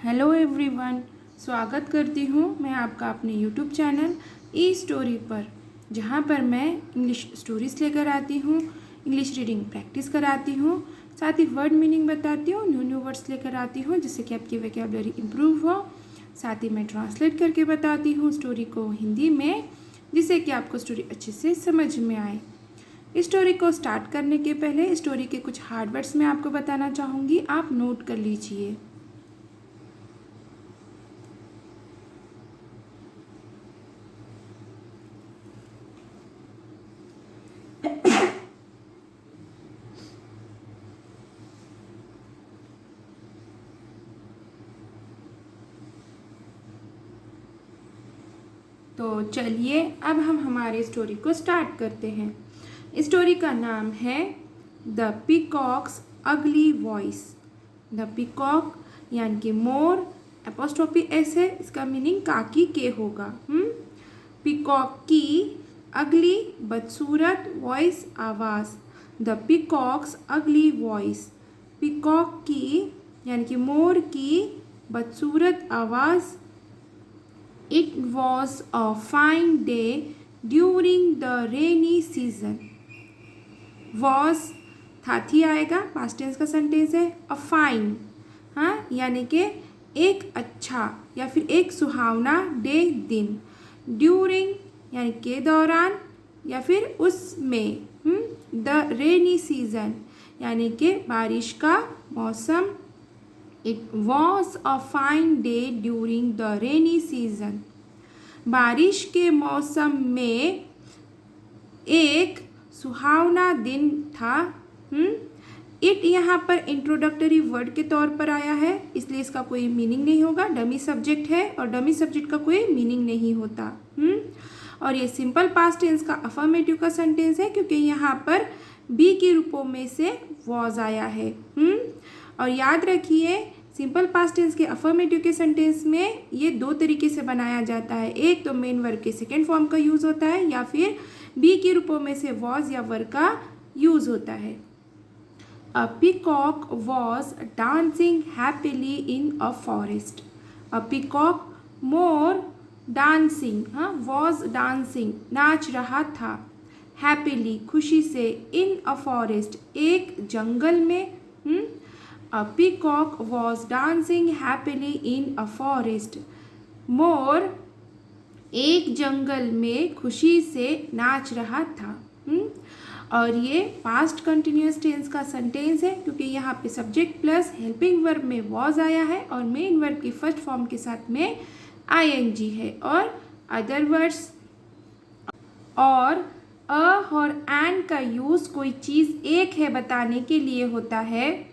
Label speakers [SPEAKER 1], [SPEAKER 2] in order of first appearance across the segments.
[SPEAKER 1] Hello everyone, स्वागत करती हूँ मैं आपका अपने यूट्यूब चैनल ई स्टोरी पर, जहाँ पर मैं इंग्लिश स्टोरीज़ लेकर आती हूँ, इंग्लिश रीडिंग प्रैक्टिस कराती हूँ, साथ ही वर्ड मीनिंग बताती हूँ, न्यू वर्ड्स लेकर आती हूँ जिससे कि आपकी वोकैबुलरी इम्प्रूव हो। साथ ही मैं ट्रांसलेट करके बताती हूँ स्टोरी को हिंदी में, जिससे कि आपको स्टोरी अच्छे से समझ में आए। इस स्टोरी को स्टार्ट करने के पहले स्टोरी के कुछ हार्ड वर्ड्स मैं आपको बताना चाहूँगी, आप नोट कर लीजिए। तो चलिए अब हम हमारे स्टोरी को स्टार्ट करते हैं। स्टोरी का नाम है द पीकॉक्स अगली वॉइस। द पीकॉक यानी कि मोर, एपोस्ट्रोफी एस है, इसका मीनिंग काकी के होगा। पीकॉक की अगली बदसूरत वॉइस आवाज़। द पीकॉक्स अगली वॉइस। पीकॉक की यानी कि मोर की बदसूरत आवाज़। It was a fine day during the rainy season. Was था आएगा, पास्ट टेंस का सेंटेंस है। अ फाइन, हाँ, यानी कि एक अच्छा या फिर एक सुहावना डे दिन। ड्यूरिंग यानी के दौरान या फिर उसमें। द रेनी सीजन यानी कि बारिश का मौसम। It was a fine day during the rainy season. बारिश के मौसम में एक सुहावना दिन था। इट यहाँ पर इंट्रोडक्टरी वर्ड के तौर पर आया है, इसलिए इसका कोई मीनिंग नहीं होगा। डमी सब्जेक्ट है और डमी सब्जेक्ट का कोई मीनिंग नहीं होता। और ये सिंपल पास्ट टेंस का अफर्मेटिव का सेंटेंस है, क्योंकि यहाँ पर बी के रूपों में से वॉज आया है। और याद रखिए, सिंपल पास्ट टेंस के अफर्मेटिव के सेंटेंस में ये दो तरीके से बनाया जाता है। एक तो मेन वर्ब के सेकेंड फॉर्म का यूज़ होता है, या फिर बी के रूपों में से वॉज या वर का यूज़ होता है। अ peacock was dancing happily in a forest. A peacock more dancing, was dancing नाच रहा था। हैप्पीली खुशी से, इन अ फॉरेस्ट एक जंगल में। A peacock was dancing happily in a forest. मोर एक जंगल में खुशी से नाच रहा था। और ये पास्ट कंटिन्यूअस टेंस का सेंटेंस है, क्योंकि यहाँ पे सब्जेक्ट प्लस हेल्पिंग वर्ब में वॉज आया है और मेन वर्ब की फर्स्ट फॉर्म के साथ में आईएनजी है। और अदर वर्ड्स और अ और एंड का यूज़ कोई चीज़ एक है बताने के लिए होता है।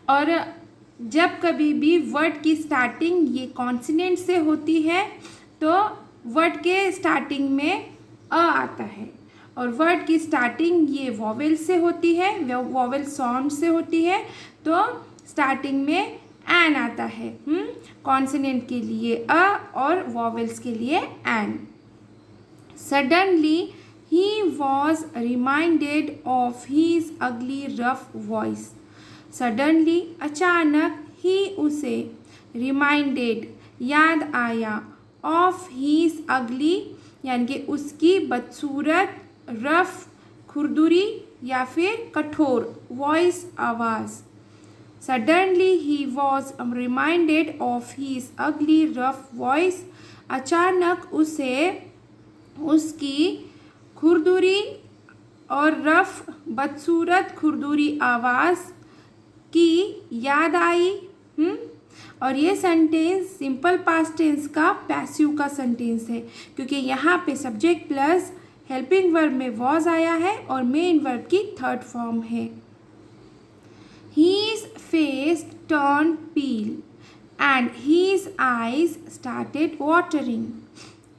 [SPEAKER 1] और जब कभी भी वर्ड की स्टार्टिंग ये कॉन्सिनेंट से होती है तो वर्ड के स्टार्टिंग में अ आता है, और वर्ड की स्टार्टिंग ये वॉवेल से होती है, वॉवेल साउंड से होती है, तो स्टार्टिंग में एन आता है। कॉन्सिनेंट के लिए अ और वॉवेल्स के लिए an. Suddenly he was reminded of his ugly rough voice. Suddenly अचानक, ही उसे, रिमाइंडेड याद आया, ऑफ हीज अगली यानी कि उसकी बदसूरत, रफ खुरदुरी या फिर कठोर वॉइस आवाज़। Suddenly he was reminded of his ugly rough voice. अचानक उसे उसकी खुरदुरी और रफ बदसूरत खुरदुरी आवाज़ की याद आई। और ये सेंटेंस सिंपल पास्ट टेंस का पैसिव का सेंटेंस है, क्योंकि यहाँ पे सब्जेक्ट प्लस हेल्पिंग वर्ब में वॉज आया है और मेन वर्ब की थर्ड फॉर्म है। His face turned pale and his eyes started watering.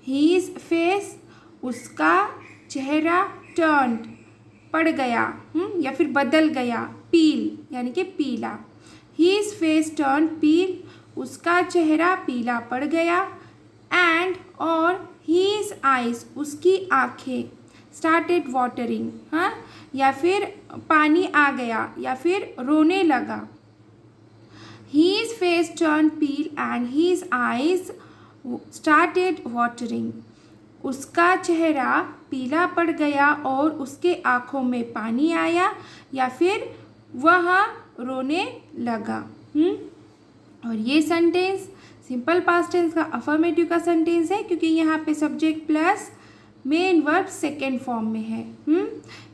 [SPEAKER 1] His face उसका चेहरा, turned पड़ गया या फिर बदल गया, पील यानी कि पीला। His face turned pale उसका चेहरा पीला पड़ गया। एंड और his eyes उसकी आँखें started watering, या फिर पानी आ गया या फिर रोने लगा। His face turned pale and his eyes started watering. उसका चेहरा पीला पड़ गया और उसके आँखों में पानी आया या फिर वह रोने लगा। और ये सेंटेंस सिंपल पास्ट टेंस का अफर्मेटिव का सेंटेंस है क्योंकि यहाँ पे subject plus main verb second form में है।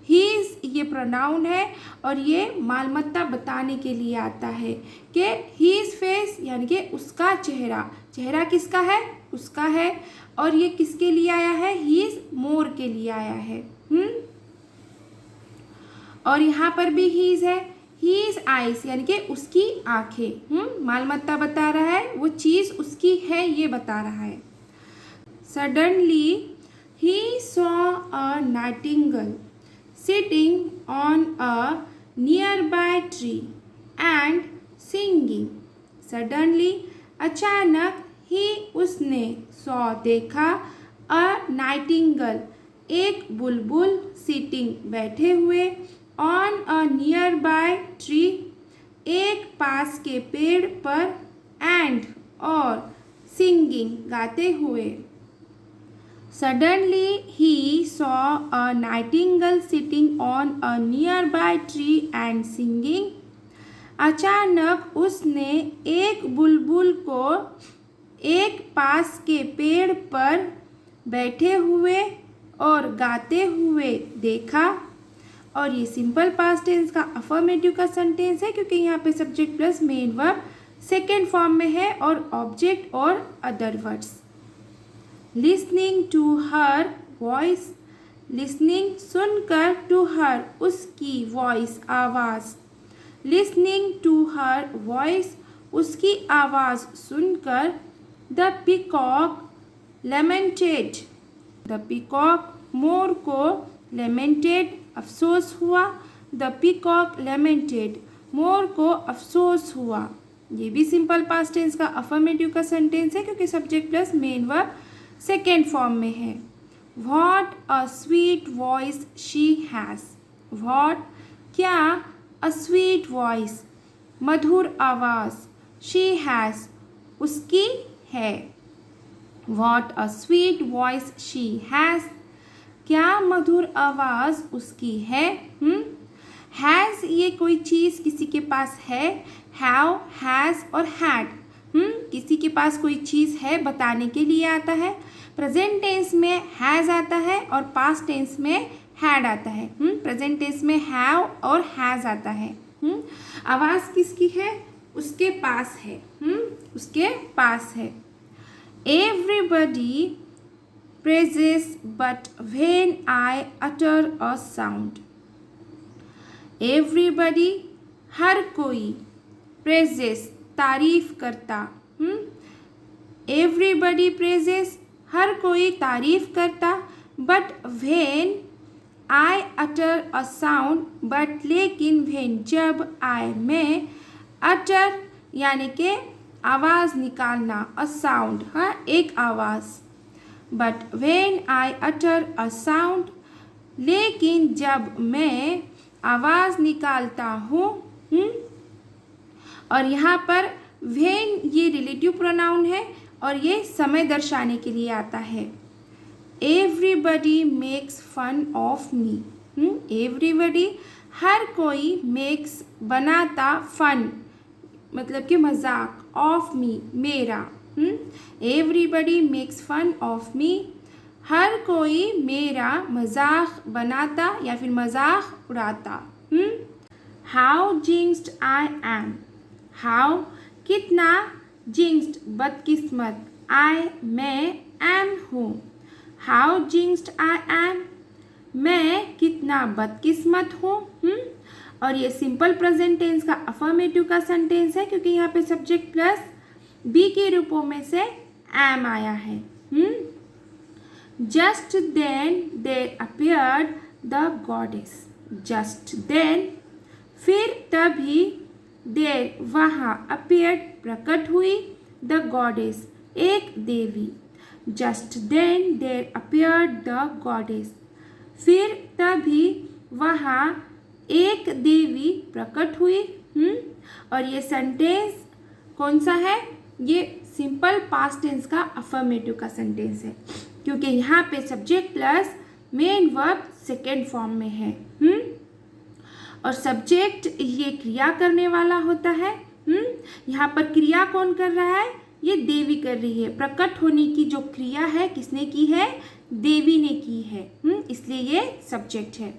[SPEAKER 1] हीज ये प्रोनाउन है और ये मालमत्ता बताने के लिए आता है कि हीज फेस यानी कि उसका चेहरा, चेहरा किसका है, उसका है, और ये किसके लिए आया है, हीज मोर के लिए आया है। और यहाँ पर भी हीज है, हीज आइज यानी कि उसकी आंखें। मालमत्ता बता रहा है, वो चीज़ उसकी है ये बता रहा है। Suddenly he saw a nightingale sitting on a nearby tree and singing. Suddenly, अचानक ही उसने saw देखा a nightingale एक बुलबुल sitting बैठे हुए on a nearby tree एक पास के पेड़ पर and और singing गाते हुए। Suddenly he saw a nightingale sitting on a nearby tree and singing. अचानक उसने एक बुलबुल को एक पास के पेड़ पर बैठे हुए और गाते हुए देखा। और ये सिंपल पास्ट टेंस का अफर्मेटिव का सेंटेंस है क्योंकि यहाँ पे subject plus main verb second form में है और ऑब्जेक्ट और other words. Listening to her voice, listening सुनकर, टू हर उसकी वॉइस आवाज़, लिसनिंग टू हर वॉइस उसकी आवाज़ सुनकर, द पीकॉक लेमेंटेड, द पीकॉक मोर को लेमेंटेड अफसोस हुआ, द पीकॉक लेमेंटेड मोर को अफसोस हुआ। ये भी सिंपल पास्ट टेंस का अफर्मेटिव का सेंटेंस है क्योंकि subject plus main verb second form में है। What a sweet voice she has, what क्या, अ स्वीट वॉइस मधुर आवाज़, शी हैज़ उसकी है। What a sweet voice she has क्या मधुर आवाज़ उसकी है। हैज़ ये कोई चीज़ किसी के पास है, हैव, हैज़ और हैड किसी के पास कोई चीज़ है बताने के लिए आता है। प्रेजेंट टेंस में हैज़ आता है और पास्ट टेंस में हैड आता है। प्रेजेंट टेंस में हैव और हैज़ आता है। आवाज़ किसकी है, उसके पास है। उसके पास है। Everybody praises but when I utter a sound, everybody हर कोई, प्रेजेस तारीफ करता, एवरीबडी प्रेजेस हर कोई तारीफ करता, but when I utter a sound, but लेकिन व्हेन जब, आई में, अटर यानी कि आवाज़ निकालना, अ साउंड एक आवाज़, but when I utter a sound लेकिन जब मैं आवाज़ निकालता हूँ। और यहाँ पर व्हेन ये रिलेटिव प्रोनाउन है और ये समय दर्शाने के लिए आता है। Everybody makes fun of me, everybody हर कोई, मेक्स बनाता, फन मतलब कि मजाक, ऑफ मी मेरा। Everybody makes fun of me हर कोई मेरा मजाक बनाता या फिर मजाक उड़ाता। How jinxed I am, how कितना, जिंक्स्ड बदकिस्मत, आई मैं, एम हूँ। हाउ जिंक्स्ड आई एम मैं कितना बदकिस्मत हूँ। और ये सिंपल प्रेजेंट टेंस का अफर्मेटिव का सेंटेंस है क्योंकि यहाँ पे सब्जेक्ट प्लस बी के रूपों में से एम आया है। Just then there appeared the goddess, just then फिर तभी, देर वहाँ, अपीयर्ड प्रकट हुई, द गॉडेस एक देवी। Just then there appeared the goddess फिर तभी वहाँ एक देवी प्रकट हुई। और ये सेंटेंस कौन सा है? ये सिंपल पास्ट टेंस का अफर्मेटिव का सेंटेंस है, क्योंकि यहाँ पे subject plus main verb second form में है। और सब्जेक्ट ये क्रिया करने वाला होता है। यहाँ पर क्रिया कौन कर रहा है? ये देवी कर रही है। प्रकट होने की जो क्रिया है किसने की है? देवी ने की है। इसलिए ये सब्जेक्ट है।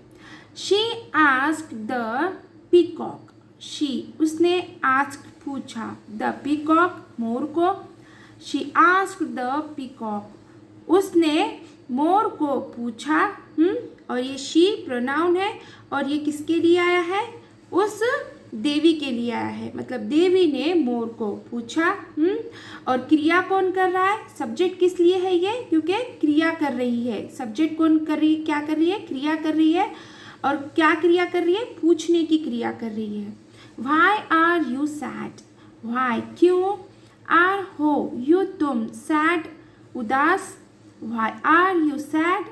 [SPEAKER 1] She asked the peacock. She उसने आस्क्ड पूछा, द पीकॉक मोर को। शी आस्क्ड द पीकॉक उसने मोर को पूछा। और ये शी प्रोनाउन है और ये किसके लिए आया है? उस देवी के लिए आया है, मतलब देवी ने मोर को पूछा। और क्रिया कौन कर रहा है? सब्जेक्ट किस लिए है ये? क्योंकि क्रिया कर रही है। सब्जेक्ट कौन कर रही, क्या कर रही है? क्रिया कर रही है। और क्या क्रिया कर रही है? पूछने की क्रिया कर रही है। Why are you sad? Why क्यों? Are हो you तुम, sad उदास। Why are you sad?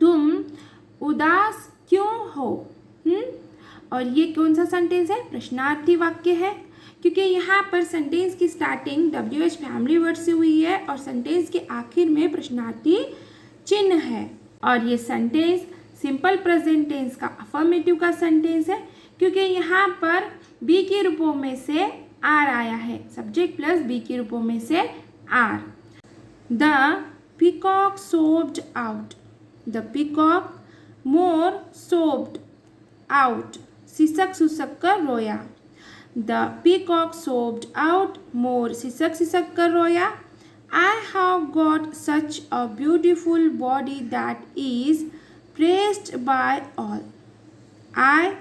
[SPEAKER 1] तुम उदास क्यों हो? और ये कौन सा सेंटेंस है? प्रश्नार्थी वाक्य है, क्योंकि यहाँ पर सेंटेंस की स्टार्टिंग WH फैमिली वर्ड से हुई है और सेंटेंस के आखिर में प्रश्नार्थी चिन्ह है। और ये सेंटेंस सिंपल प्रेजेंट टेंस का अफर्मेटिव का सेंटेंस है, क्योंकि यहाँ पर बी के रूपों में से आर आया है। सब्जेक्ट प्लस बी के रूपों में से आर। The peacock sobbed out. The peacock मोर सोब्ड आउट सिसक सुसक कर रोया। द पीकॉक सोब्ड आउट मोर सिसक सिसक कर रोया। I have got such a beautiful body that is praised by all. I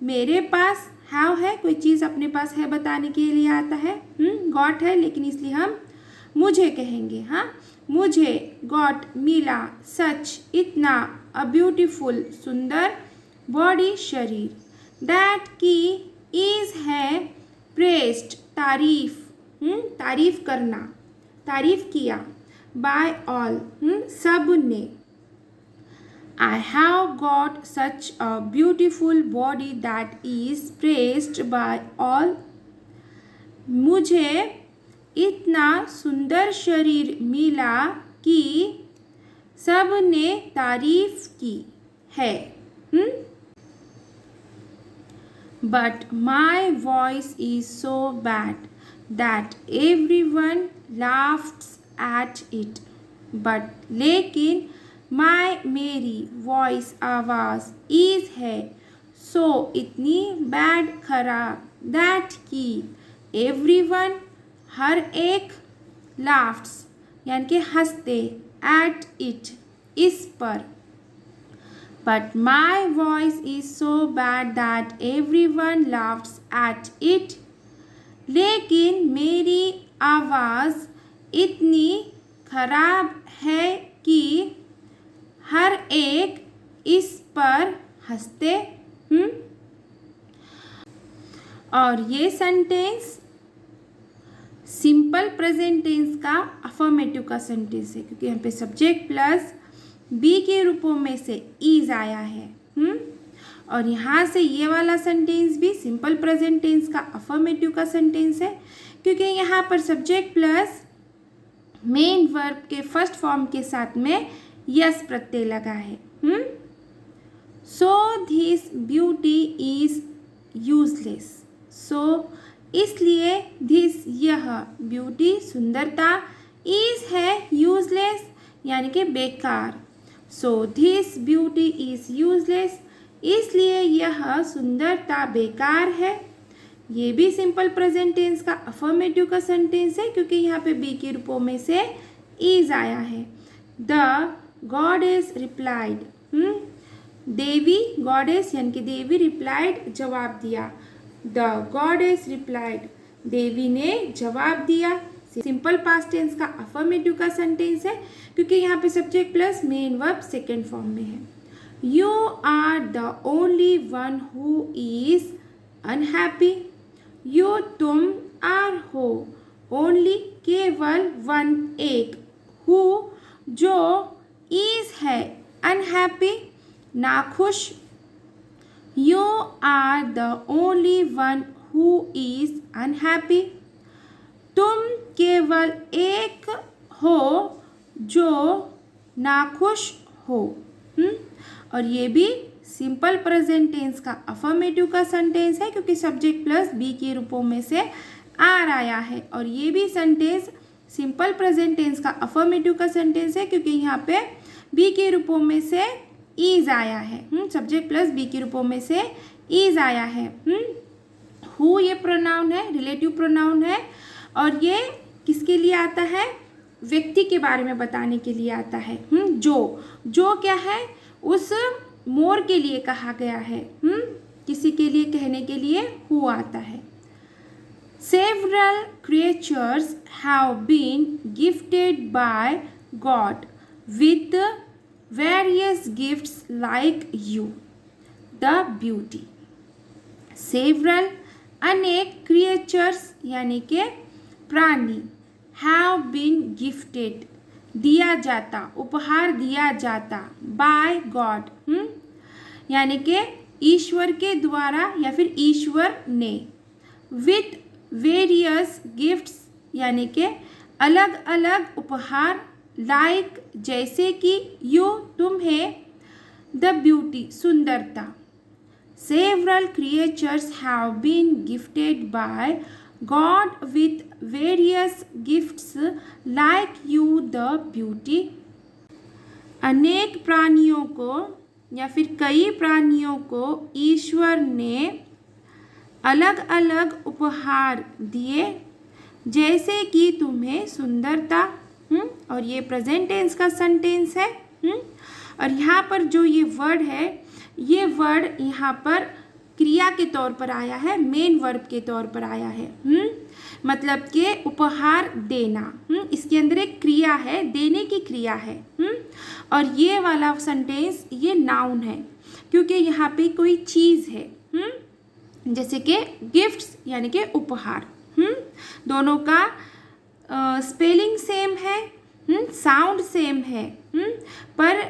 [SPEAKER 1] मेरे पास, हैव है कोई चीज़ अपने पास है बताने के लिए आता है। गॉट है लेकिन इसलिए हम मुझे कहेंगे। हाँ, मुझे गॉट मिला, सच इतना, अ ब्यूटीफुल सुंदर, बॉडी शरीर, दैट की इज है, प्रेस्ड तारीफ, तारीफ करना, तारीफ किया, बाय ऑल सब ने। I have got such a beautiful body that is praised by all. मुझे इतना सुंदर शरीर मिला कि सब ने तारीफ की है। But my voice is so bad that everyone laughs at it. But लेकिन मेरी वॉइस आवाज़ इज है, सो इतनी बैड खराब, दैट की एवरीवन हर एक, लाफ्स यानी कि हंसते, एट इट इस पर। But my voice is so bad that everyone laughs at it. लेकिन मेरी आवाज़ इतनी खराब है कि हर एक इस पर हंसते। और ये सेंटेंस सिंपल प्रेजेंट टेंस का अफर्मेटिव का सेंटेंस है, क्योंकि यहाँ पे सब्जेक्ट प्लस बी के रूपों में से इज आया है। और यहाँ से ये वाला सेंटेंस भी सिंपल प्रेजेंट टेंस का अफर्मेटिव का सेंटेंस है, क्योंकि यहाँ पर सब्जेक्ट प्लस मेन वर्ब के फर्स्ट फॉर्म के साथ में यस प्रत्यय लगा है। So this beauty is useless. So इसलिए, दिस यह, ब्यूटी सुंदरता, इज है यूजलेस यानी कि बेकार। सो दिस ब्यूटी इज यूजलेस, इसलिए यह सुंदरता बेकार है। ये भी सिंपल प्रेजेंट टेंस का अफर्मेटिव का सेंटेंस है, क्योंकि यहाँ पे बी के रूपों में से इज आया है। The goddess replied. Devi, goddess यानी कि देवी, रिप्लाइड जवाब दिया। द गॉडेस रिप्लाइड, देवी ने जवाब दिया। सिंपल पास्ट टेंस का अफर्मेटिव का सेंटेंस है, क्योंकि यहाँ पे subject plus main verb second form में है। You are the only one who is unhappy. You तुम, आर हो, ओनली केवल, वन एक, हु जो, इज है, अनहैप्पी नाखुश। You are the only one who is unhappy. केवल एक हो जो नाखुश हो। और ये भी सिंपल प्रेजेंट टेंस का अफर्मेटिव का सेंटेंस है, क्योंकि सब्जेक्ट प्लस बी के रूपों में से आर आया है। और ये भी सेंटेंस सिंपल प्रेजेंट टेंस का अफर्मेटिव का सेंटेंस है, क्योंकि यहाँ पे बी के रूपों में से इज आया है। सब्जेक्ट प्लस बी के रूपों में से इज आया है। हु ये प्रोनाउन है, रिलेटिव प्रोनाउन है, और ये किसके लिए आता है? व्यक्ति के बारे में बताने के लिए आता है। जो क्या है? उस मोर के लिए कहा गया है। किसी के लिए कहने के लिए हु आता है। Several creatures have been gifted by God with various gifts like you, the beauty. Several अनेक creatures यानी के प्राणी have been gifted दिया जाता, उपहार दिया जाता, by God यानी के ईश्वर के द्वारा या फिर ईश्वर ने, with वेरियस गिफ्ट्स यानी के अलग अलग उपहार, लाइक जैसे कि, यू तुम्हें, द ब्यूटी सुंदरता। Several creatures have been gifted by God with various gifts like you the beauty. अनेक प्राणियों को या फिर कई प्राणियों को ईश्वर ने अलग अलग उपहार दिए जैसे कि तुम्हें सुंदरता। और ये प्रेजेंट टेंस का सेंटेंस है। और यहाँ पर जो ये वर्ड है, ये वर्ड यहाँ पर क्रिया के तौर पर आया है, मेन वर्ब के तौर पर आया है। मतलब कि उपहार देना, इसके अंदर एक क्रिया है, देने की क्रिया है। और ये वाला सेंटेंस ये नाउन है, क्योंकि यहाँ पे कोई चीज़ है, जैसे कि गिफ्ट्स यानी कि उपहार। दोनों का स्पेलिंग सेम है, साउंड सेम है, पर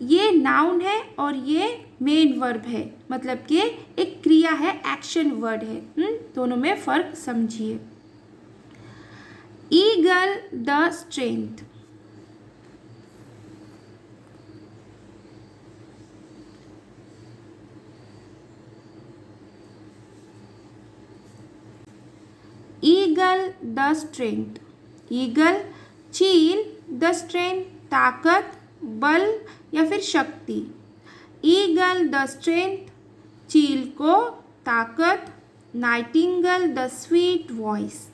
[SPEAKER 1] ये नाउन है और ये मेन वर्ब है, मतलब कि एक क्रिया है, एक्शन वर्ड है। दोनों में फर्क समझिए। Eagle the strength, eagle the strength, eagle चील, द स्ट्रेंथ ताकत, बल या फिर शक्ति। ईगल द स्ट्रेंथ चील को ताकत। Nightingale the sweet voice,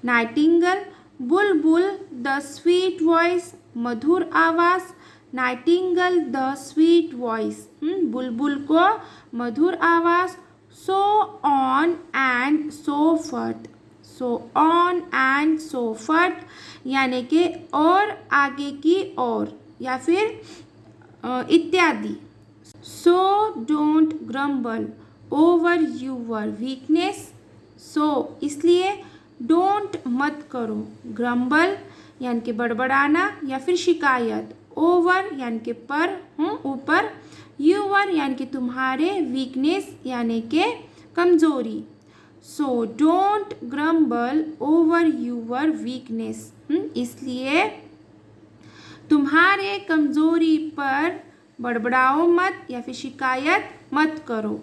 [SPEAKER 1] nightingale बुलबुल, द स्वीट वॉइस मधुर आवाज़। नाइटिंगल द स्वीट वॉइस बुलबुल को मधुर आवाज़। So on and so forth, so on and so forth यानी कि और आगे की ओर या फिर इत्यादि। So don't grumble over your weakness, so इसलिए, डोंट मत करो, ग्रम्बल यानी कि बड़बड़ाना या फिर शिकायत, ओवर यानी कि पर, ऊपर, यूर यानी कि तुम्हारे, वीकनेस यानी कि कमजोरी। So don't grumble over your weakness, इसलिए तुम्हारे कमजोरी पर बड़बड़ाओ मत या फिर शिकायत मत करो।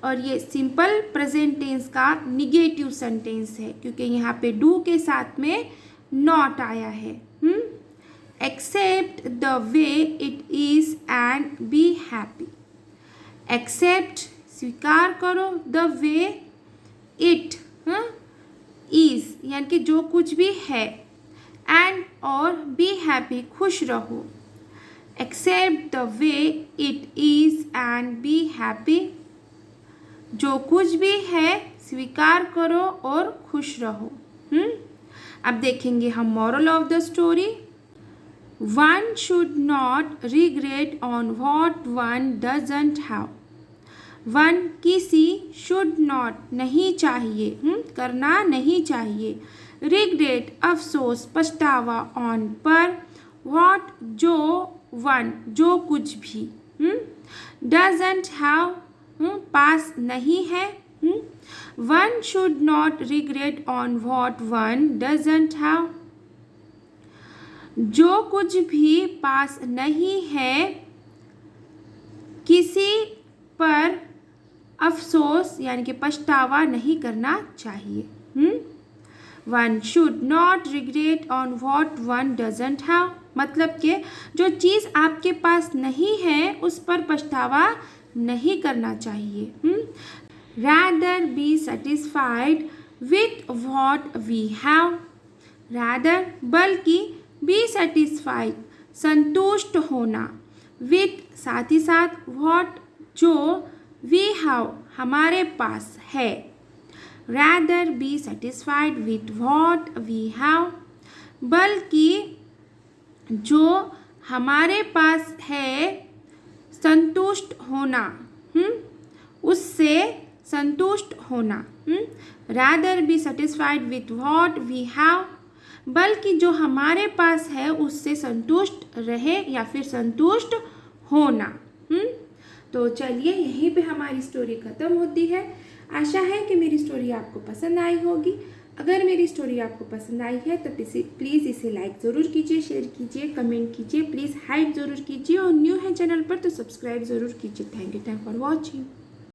[SPEAKER 1] और ये सिंपल प्रेजेंट टेंस का निगेटिव सेंटेंस है, क्योंकि यहाँ पे डू के साथ में नॉट आया है। Accept the way it is and be happy, accept स्वीकार करो, द वे इट इज यानी कि जो कुछ भी है, एंड और बी हैप्पी खुश रहो। Accept the way it is and be happy, जो कुछ भी है स्वीकार करो और खुश रहो। अब देखेंगे हम moral of the story. One should not regret on what one doesn't have, one किसी, शुड नॉट नहीं चाहिए, करना नहीं चाहिए, रिग्रेट अफसोस पछतावा, ऑन पर, व्हाट जो, वन जो कुछ भी, डजंट हैव पास नहीं है, one should not regret on what one doesn't have. जो कुछ भी पास नहीं है किसी पर अफसोस यानी कि पछतावा नहीं करना चाहिए। One should not regret on what one doesn't have, मतलब कि जो चीज़ आपके पास नहीं है उस पर पछतावा नहीं करना चाहिए। Rather be satisfied with what we have, rather बल्कि, बी सेटिस्फाइड संतुष्ट होना, विथ साथ ही साथ, वॉट जो, वी हैव हमारे पास है। Rather be satisfied with what we have, बल्कि जो हमारे पास है संतुष्ट होना, उससे संतुष्ट होना। Rather be satisfied with what we have, बल्कि जो हमारे पास है उससे संतुष्ट रहे या फिर संतुष्ट होना। तो चलिए यहीं पे हमारी स्टोरी ख़त्म होती है। आशा है कि मेरी स्टोरी आपको पसंद आई होगी। अगर मेरी स्टोरी आपको पसंद आई है तो प्लीज़ इसे लाइक ज़रूर कीजिए, शेयर कीजिए, कमेंट कीजिए, प्लीज़ हाइप ज़रूर कीजिए और न्यू है चैनल पर तो सब्सक्राइब ज़रूर कीजिए। Thank you for watching.